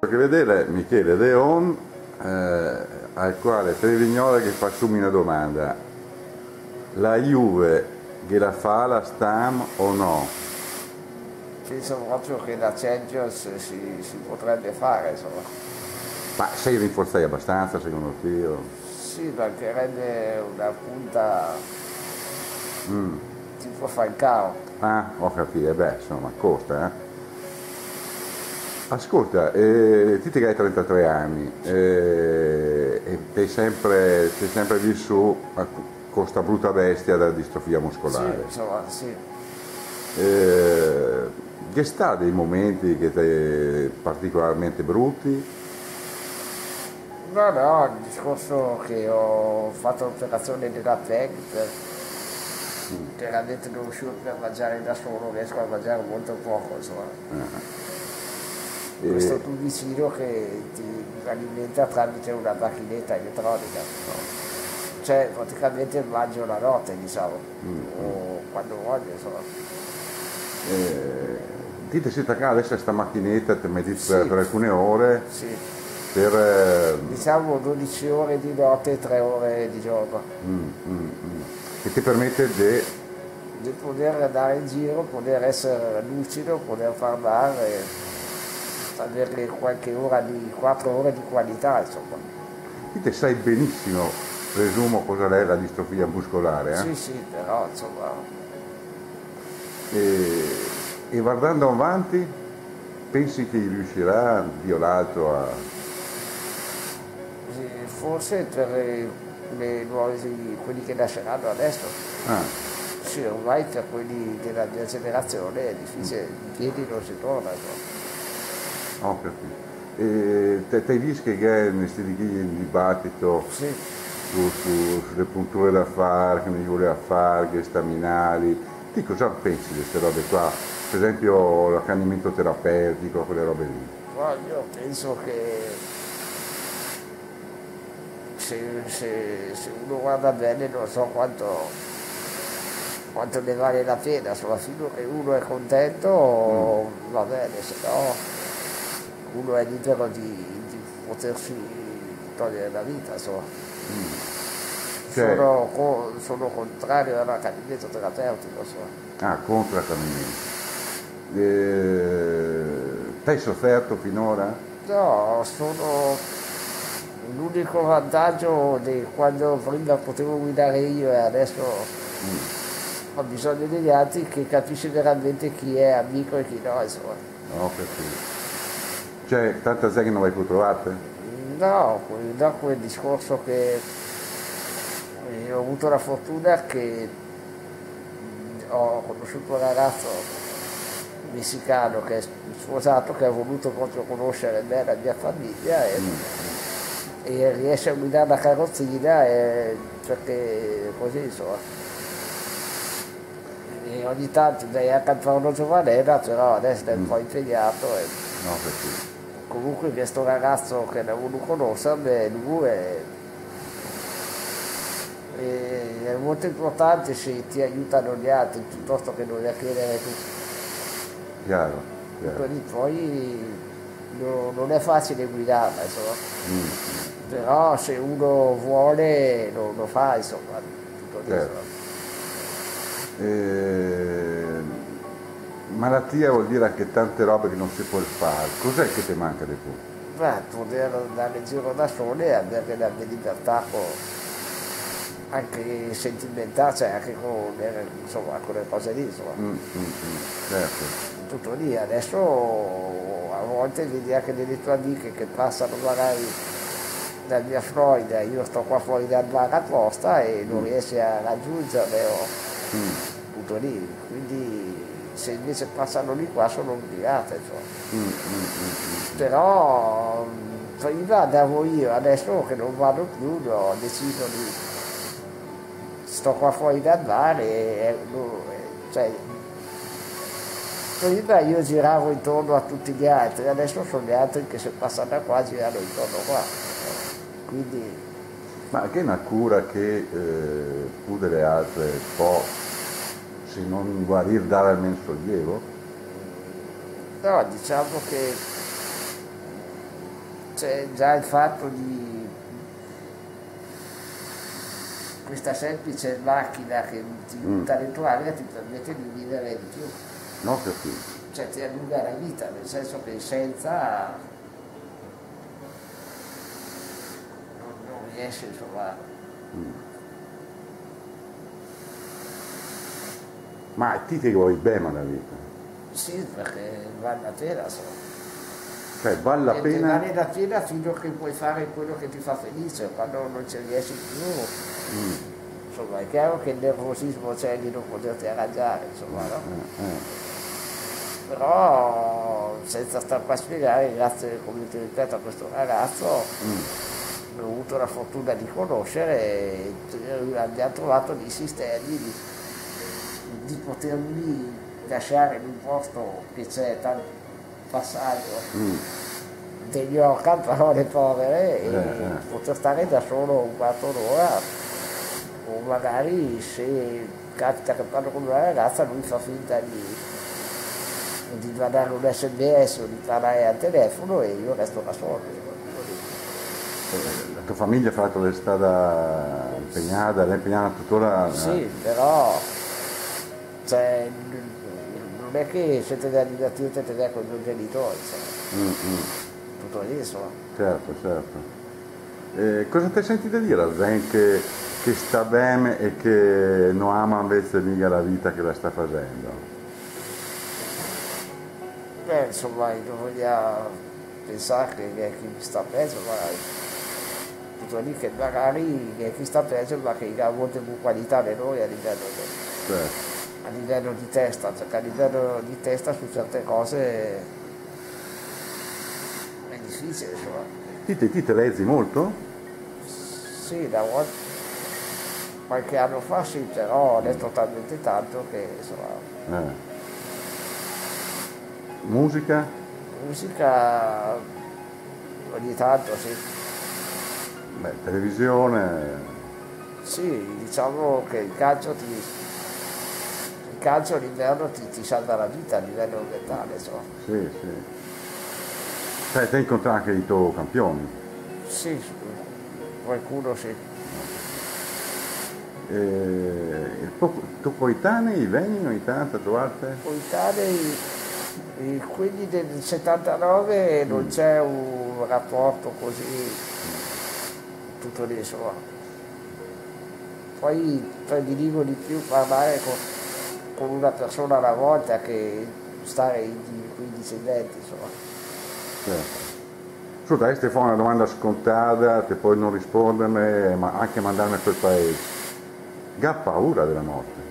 Che vedere Michele Leon, al quale Trevignola che facciamo una domanda. La Juve che la fa la Stam o no? Penso proprio che la Champions si potrebbe fare, insomma. Ma sei rinforzati abbastanza secondo te? Sì, mancherebbe una punta tipo Falcao. Ah, ho capito, beh, insomma, costa, eh. Ascolta, ti che hai 33 anni e sei sempre lì su con sta brutta bestia della distrofia Sì, muscolare. insomma, sì. Che sta dei momenti che particolarmente brutti? No, no, il discorso che ho fatto l'operazione della PEG, chiaramente non riuscivo più a mangiare da solo, riesco a mangiare molto poco, insomma. Questo E, tubicino che ti alimenta tramite una macchinetta elettronica. Cioè praticamente mangio la notte, diciamo, o quando voglio, insomma. ti sei attaccato adesso a questa macchinetta, ti metti Sì, per alcune ore sì. per... Diciamo 12 ore di notte e 3 ore di giorno. che ti permette Di poter andare in giro, poter essere lucido, poter parlare, avere qualche ora di 4 ore di qualità, insomma. te sai benissimo, presumo, cosa è la distrofia muscolare, Sì, sì, però insomma, e guardando avanti, pensi che riuscirà Dio l'altro a... sì, forse per le nuove, quelli che nasceranno adesso, Ah, sì, ormai per quelli della mia generazione è difficile, in piedi non si torna, insomma. ho capito. E te hai visto che è il dibattito Sì, sulle punture da fare, che non gli voleva fare, che staminali? Ti cosa pensi di queste robe qua? Per esempio l'accanimento terapeutico, quelle robe lì. ma io penso che se uno guarda bene non so quanto ne vale la pena, insomma, fino che uno è contento va bene, se no uno è libero di potersi togliere la vita, insomma. Cioè, Sono contrario all'accanimento terapeutico, insomma. contro l'accanimento. Te hai sofferto finora? No, sono l'unico vantaggio di quando prima potevo guidare io e adesso ho bisogno degli altri che capisce veramente chi è amico e chi no, insomma. Ho capito. Cioè, tanta gente che non vai più trovate? No, da quel discorso che ho avuto la fortuna che ho conosciuto un ragazzo messicano che è sposato, che ha voluto proprio conoscere me e la mia famiglia e riesce a guidare la carrozzina perché così insomma. E ogni tanto dai anche a fare una giovanella, però adesso è un po' impegnato. Ho capito. Comunque questo ragazzo che l'ha voluto conoscere, lui è molto importante se ti aiutano gli altri piuttosto che dover chiedere tutto. Chiaro, chiaro. Quindi poi non è facile guidarla, insomma. Però se uno vuole lo fa, insomma, tutto lì, Certo. insomma. Malattia vuol dire anche tante robe che non si può fare. Cos'è che ti manca di più? Beh, poter andare in giro da sole e avere la mia libertà anche sentimentale, cioè anche insomma, con le cose lì, insomma. Certo. Tutto lì, adesso a volte vedi anche delle tue amiche che passano magari dal mia Florida, io sto qua fuori dal bar apposta e non riesci a raggiungerle o tutto lì, quindi se invece passano di qua sono obbligate, insomma. Però prima andavo io, adesso che non vado più ho deciso di sto qua fuori dal bar cioè, prima io giravo intorno a tutti gli altri, adesso sono gli altri che se passano da qua girano intorno qua. Quindi Ma che è una cura che più delle altre può, se non guarire, dare almeno sollievo? no, diciamo che c'è già il fatto di questa semplice macchina che ti butta dentro l'aria ti permette di vivere di più. No, capito. Cioè ti allunga la vita, nel senso che senza non riesci, insomma. Ma ti vuoi bene la vita? Sì, perché vale la pena, insomma. Cioè, vale la E pena... vale la pena fino a che puoi fare quello che ti fa felice, quando non ci riesci più. Insomma, è chiaro che il nervosismo c'è di non poterti arrangiare, insomma, no? Però senza star qua a spiegare, grazie, come ti ripeto, a questo ragazzo ho avuto la fortuna di conoscere e abbiamo trovato dei sistemi di potermi lasciare in un posto che c'è tanto passaggio degli orca, parole povere, e poter stare da solo un quarto d'ora, o magari se capita che parlo con una ragazza lui fa finta di mandare un sms o di parlare al telefono e io resto da solo. La tua famiglia fra l'altro è stata impegnata, l'è impegnata tuttora? Sì, però cioè, non è che siete da divertirti te con i tuoi genitori, tutto lì, insomma. Certo, certo. Cosa ti senti da dire a Zen che sta bene e che non ama invece mica la vita che la sta facendo? Beh, insomma, non voglio pensare che chi sta peggio, ma tutto lì che magari che chi sta peggio, ma che ha molte più qualità di noi a livello di testa, cioè che a livello di testa su certe cose è difficile, insomma. Ti leggi molto? Sì, da qualche anno fa sì, però ho letto talmente tanto che insomma. Musica? Musica ogni tanto sì. Beh, televisione? Sì, diciamo che il calcio all'inverno ti salva la vita a livello mentale, insomma. Sì, sì. Sai, te incontri anche i tuoi campioni? Sì, qualcuno sì. I tuoi coetanei vengono ogni tanto a trovarti? Coetanei, quelli del 79 non c'è un rapporto così, tutto lì, insomma. Poi prediligo di più parlare con una persona alla volta che stare qui discendenti, insomma. Certo. Ascolta, ti fa una domanda scontata, te puoi non rispondermi, ma anche mandarmi a quel paese. Che ha paura della morte?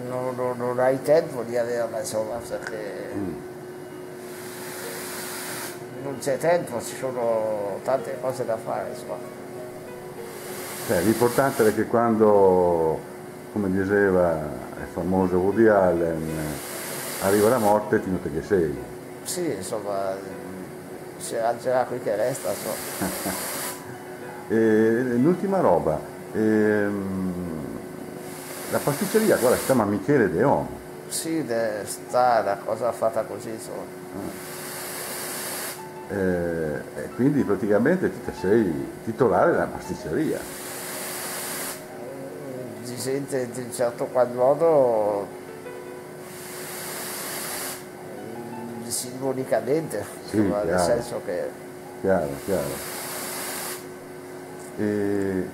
Non hai tempo di averla, insomma, perché non c'è tempo, ci sono tante cose da fare, insomma. Cioè, l'importante è che quando, come diceva il famoso Woody Allen, arriva la morte ti noti che sei. Sì, insomma, si arrangerà quel che resta, insomma. L'ultima roba, la pasticceria, guarda, si chiama Michele Deon. Sì, sta una cosa fatta così, insomma. E quindi praticamente tu sei titolare della pasticceria. Si sente in un certo qual modo simbolicamente, Sì, insomma, nel chiaro. senso che Chiaro. E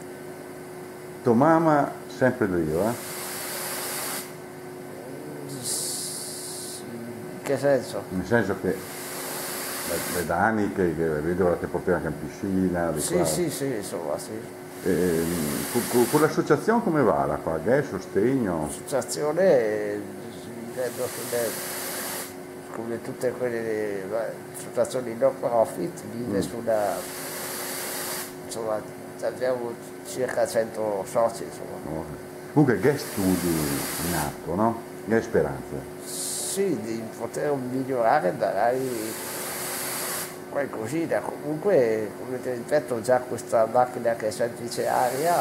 tua mamma sempre Dio, in che senso? Nel senso che è da anni che vedo che porti anche in piscina, di qua. Sì, insomma, sì. Con l'associazione come va la qua? Che è sostegno? L'associazione, vivendo come tutte quelle associazioni no profit, vive sulla, insomma, abbiamo circa 100 soci, insomma. Comunque che studi in atto, no? Che speranze? Sì, di poter migliorare magari qualcosina. Comunque, come ti ripeto, già questa macchina che è semplice aria,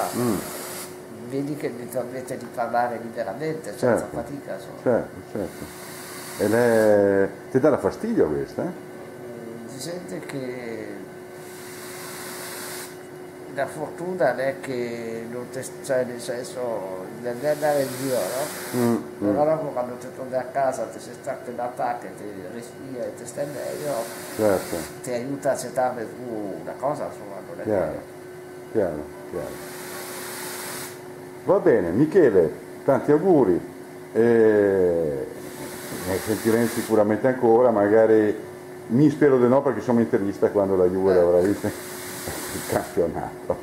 vedi che mi permette di parlare liberamente, senza fatica. Insomma. Certo. Ti dà fastidio questa? Si sente che la fortuna non è che non ti, cioè nel senso, devi andare in giro, no? Però dopo quando ti torni a casa, ti sei staccato l'attacco, ti respiri e ti stai meglio, Certo, ti aiuta a accettare tu una cosa, insomma, non è chiaro, chiaro, chiaro. Va bene, Michele, tanti auguri. Ne sentiremo sicuramente ancora, magari mi spero di no perché sono interista quando la Juve avrà vinto il campionato.